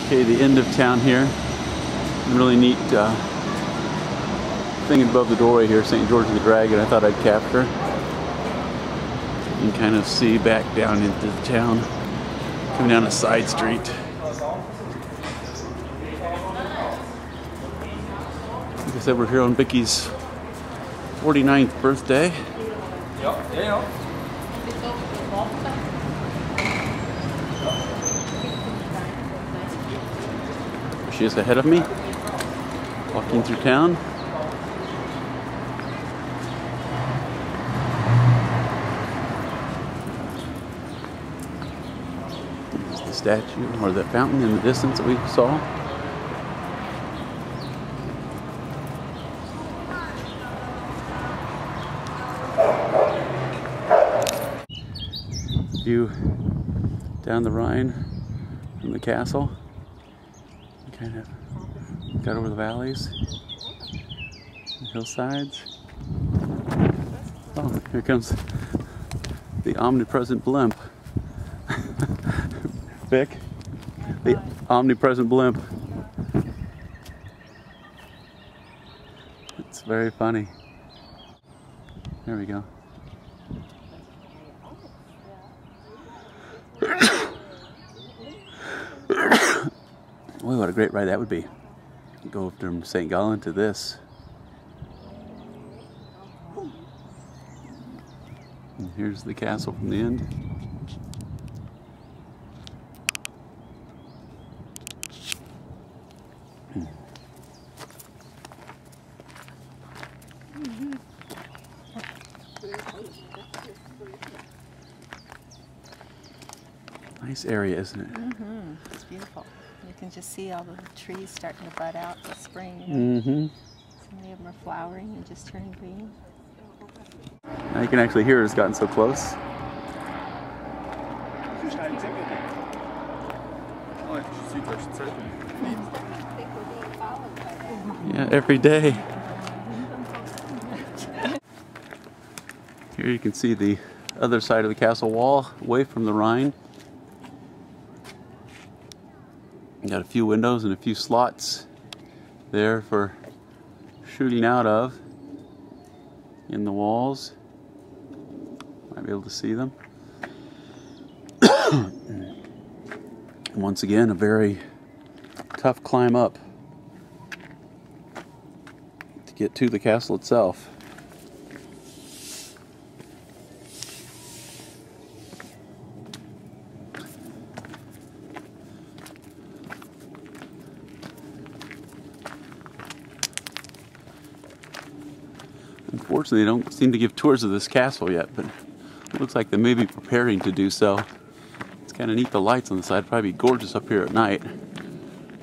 Okay, the end of town here. Really neat thing above the doorway here, St. George the Dragon. I thought I'd capture. You can kind of see back down into the town, coming down a side street. Like I said, we're here on Vicky's 49th birthday. She is ahead of me, walking through town. There's the statue, or the fountain in the distance that we saw. View down the Rhine from the castle. Kind of got over the valleys, the hillsides. Oh, here comes the omnipresent blimp. Vic, the omnipresent blimp. It's very funny. There we go. Boy, what a great ride that would be. Go from St. Gallen to this. And here's the castle from the end. Nice area, isn't it? Mm-hmm. It's beautiful. You can just see all the trees starting to bud out this spring. Mm-hmm. So many of them are flowering and just turning green. Now you can actually hear it's gotten so close. Yeah, every day. Here you can see the other side of the castle wall, away from the Rhine. Got a few windows and a few slots there for shooting out of in the walls. Might be able to see them. Once again, a very tough climb up to get to the castle itself. Unfortunately, they don't seem to give tours of this castle yet, but it looks like they may be preparing to do so. It's kind of neat, the lights on the side. Probably gorgeous up here at night.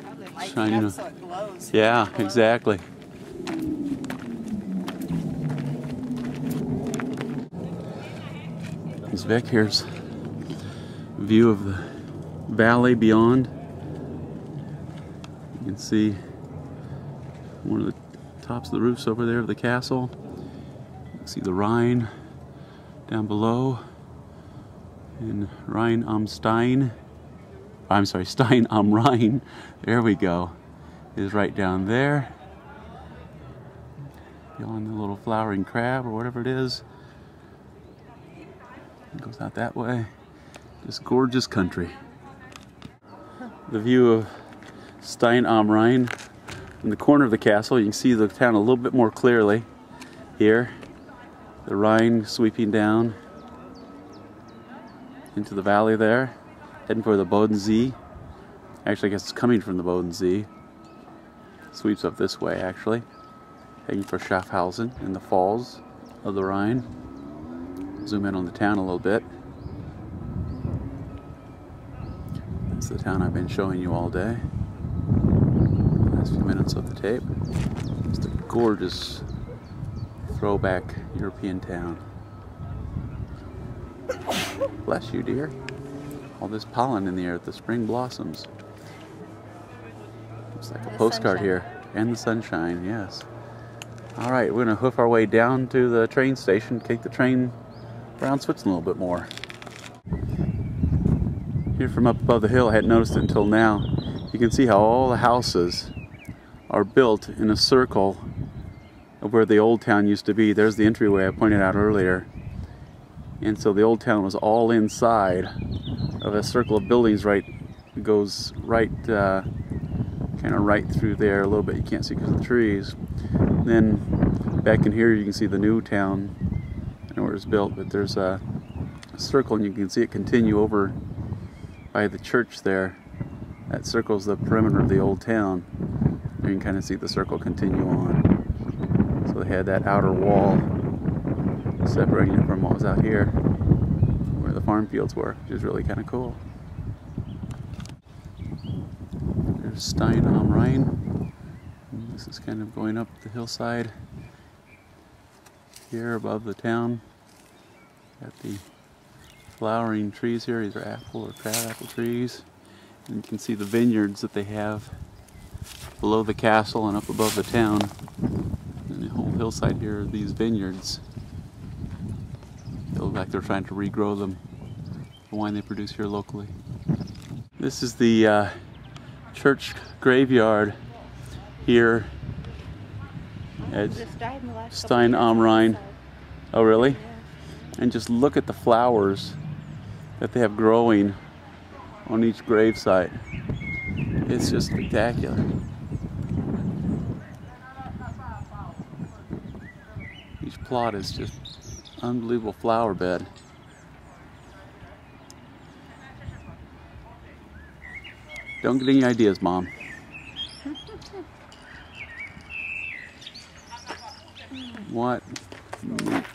Probably lights Shining up so it glows. Yeah, exactly. As Vic, here's a view of the valley beyond. You can see one of the tops of the roofs over there of the castle. You can see the Rhine down below, and Stein am Rhein, there we go, is right down there. Beyond the little flowering crab or whatever it is. It goes out that way. Just gorgeous country. The view of Stein am Rhein. In the corner of the castle, you can see the town a little bit more clearly here. The Rhine sweeping down into the valley there, heading for the Bodensee. Actually, I guess it's coming from the Bodensee. Sweeps up this way, actually, heading for Schaffhausen in the falls of the Rhine. Zoom in on the town a little bit. That's the town I've been showing you all day. Last few minutes of the tape. Just a gorgeous throwback European town. Bless you, dear. All this pollen in the air at the spring blossoms. Looks like a postcard here. And the sunshine, yes. Alright, we're going to hoof our way down to the train station, take the train around Switzerland a little bit more. Here from up above the hill, I hadn't noticed it until now. You can see how all the houses are built in a circle of where the old town used to be. There's the entryway I pointed out earlier. And so the old town was all inside of a circle of buildings. Right, it goes right, kind of right through there a little bit. You can't see because of the trees. And then back in here you can see the new town. I don't know where it's built, but there's a circle and you can see it continue over by the church there. That circle's the perimeter of the old town. You can kind of see the circle continue on. So they had that outer wall separating it from what was out here where the farm fields were, which is really kind of cool. There's Stein Am Rhein. This is kind of going up the hillside here above the town. Got the flowering trees here. These are apple or crabapple trees. And you can see the vineyards that they have below the castle and up above the town. And the whole hillside here are these vineyards. They look like they're trying to regrow them, the wine they produce here locally. This is the church graveyard here at Stein Am Rhein. Oh really? And just look at the flowers that they have growing on each gravesite. It's just spectacular. Each plot is just unbelievable flower bed. Don't get any ideas, Mom. What neat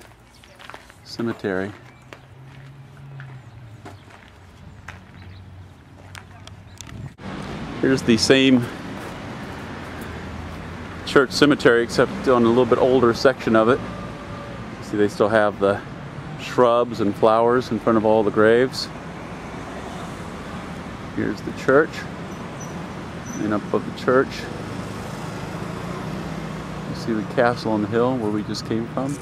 cemetery. Here's the same church cemetery, except on a little bit older section of it. See, they still have the shrubs and flowers in front of all the graves. Here's the church. And up above the church, you see the castle on the hill where we just came from.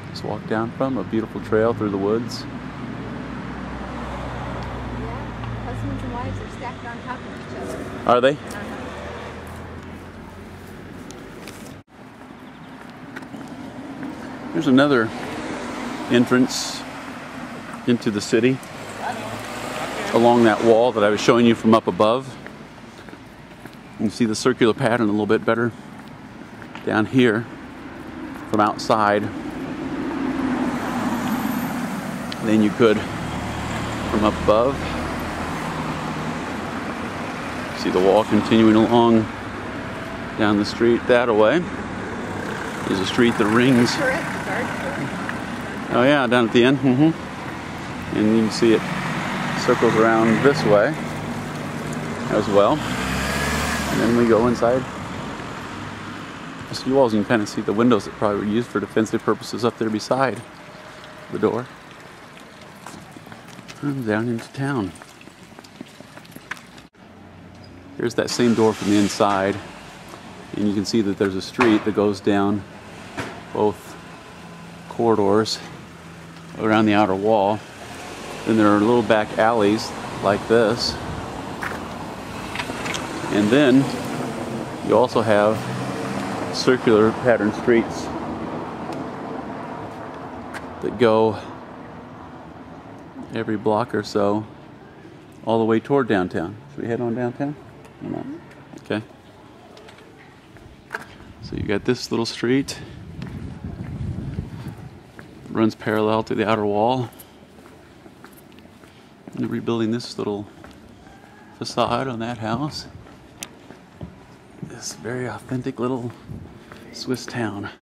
Just walked down from a beautiful trail through the woods. Yeah, husbands and wives are stacked on top of each other. Are they? There's another entrance into the city along that wall that I was showing you from up above. You can see the circular pattern a little bit better down here from outside than you could from up above. See the wall continuing along down the street that way. There's a street that rings. Oh yeah, down at the end. And you can see it circles around this way as well. And then we go inside the city walls. You can kind of see the windows that probably were used for defensive purposes up there beside the door. And down into town. Here's that same door from the inside. And you can see that there's a street that goes down both corridors around the outer wall. Then there are little back alleys like this. And then you also have circular pattern streets that go every block or so all the way toward downtown. Should we head on downtown? Or not? Okay. So you got this little street that runs parallel to the outer wall. And they're rebuilding this little facade on that house. This very authentic little Swiss town.